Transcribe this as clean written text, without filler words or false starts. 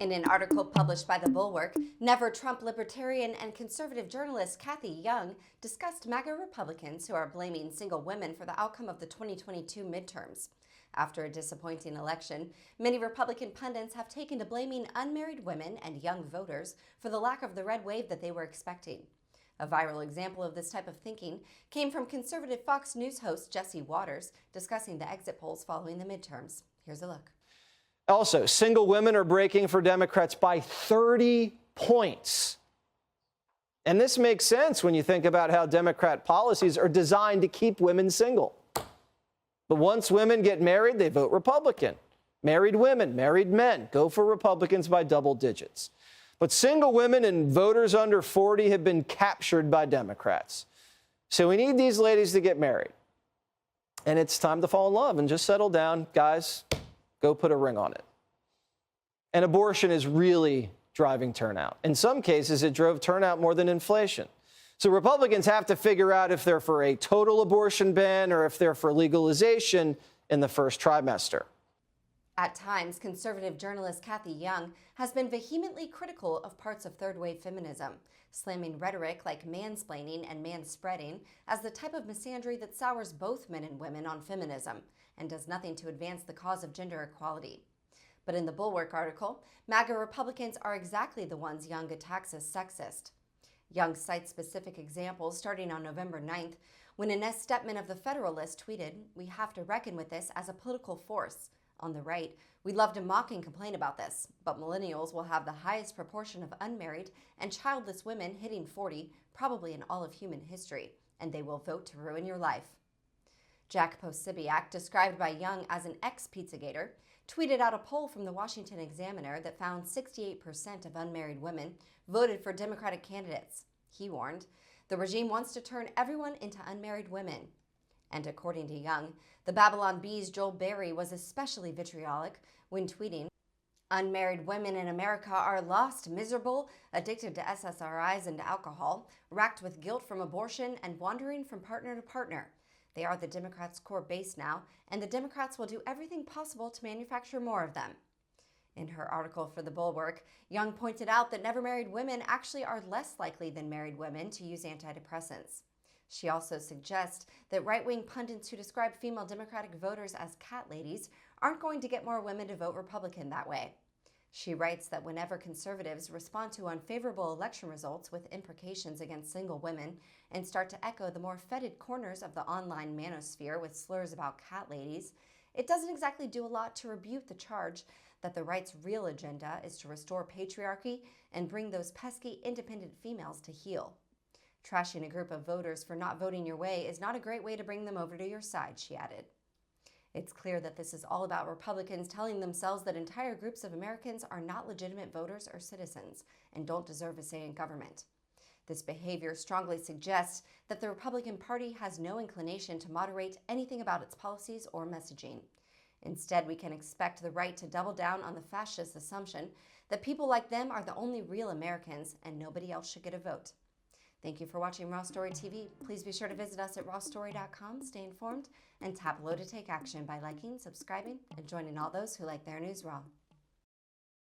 In an article published by The Bulwark, Never Trump libertarian and conservative journalist Kathy Young discussed MAGA Republicans who are blaming single women for the outcome of the 2022 midterms. After a disappointing election, many Republican pundits have taken to blaming unmarried women and young voters for the lack of the red wave that they were expecting. A viral example of this type of thinking came from conservative Fox News host Jesse Waters discussing the exit polls following the midterms. Here's a look. Also, single women are breaking for Democrats by 30 points. And this makes sense when you think about how Democrat policies are designed to keep women single. But once women get married, they vote Republican. Married women, married men go for Republicans by double digits. But single women and voters under 40 have been captured by Democrats. So we need these ladies to get married. And it's time to fall in love and just settle down. Guys, go put a ring on it. And abortion is really driving turnout. In some cases, it drove turnout more than inflation. So Republicans have to figure out if they're for a total abortion ban or if they're for legalization in the first trimester. At times, conservative journalist Kathy Young has been vehemently critical of parts of third-wave feminism, slamming rhetoric like mansplaining and manspreading as the type of misandry that sours both men and women on feminism and does nothing to advance the cause of gender equality. But in the Bulwark article, MAGA Republicans are exactly the ones Young attacks as sexist. Young cites specific examples starting on November 9th, when Inez Stepman of The Federalist tweeted, "We have to reckon with this as a political force. On the right, we love to mock and complain about this, but millennials will have the highest proportion of unmarried and childless women hitting 40, probably in all of human history, and they will vote to ruin your life." Jack Posobiec, described by Young as an ex-Pizzagator, tweeted out a poll from the Washington Examiner that found 68% of unmarried women voted for Democratic candidates. He warned, "The regime wants to turn everyone into unmarried women." And according to Young, the Babylon Bee's Joel Berry was especially vitriolic when tweeting, "Unmarried women in America are lost, miserable, addicted to SSRIs and alcohol, racked with guilt from abortion, and wandering from partner to partner. They are the Democrats' core base now, and the Democrats will do everything possible to manufacture more of them." In her article for The Bulwark, Young pointed out that never married women actually are less likely than married women to use antidepressants. She also suggests that right-wing pundits who describe female Democratic voters as cat ladies aren't going to get more women to vote Republican that way. She writes that whenever conservatives respond to unfavorable election results with imprecations against single women and start to echo the more fetid corners of the online manosphere with slurs about cat ladies, it doesn't exactly do a lot to rebuke the charge that the right's real agenda is to restore patriarchy and bring those pesky independent females to heel. Trashing a group of voters for not voting your way is not a great way to bring them over to your side, she added. It's clear that this is all about Republicans telling themselves that entire groups of Americans are not legitimate voters or citizens and don't deserve a say in government. This behavior strongly suggests that the Republican Party has no inclination to moderate anything about its policies or messaging. Instead, we can expect the right to double down on the fascist assumption that people like them are the only real Americans and nobody else should get a vote. Thank you for watching Raw Story TV. Please be sure to visit us at rawstory.com, stay informed, and tap below to take action by liking, subscribing, and joining all those who like their news raw.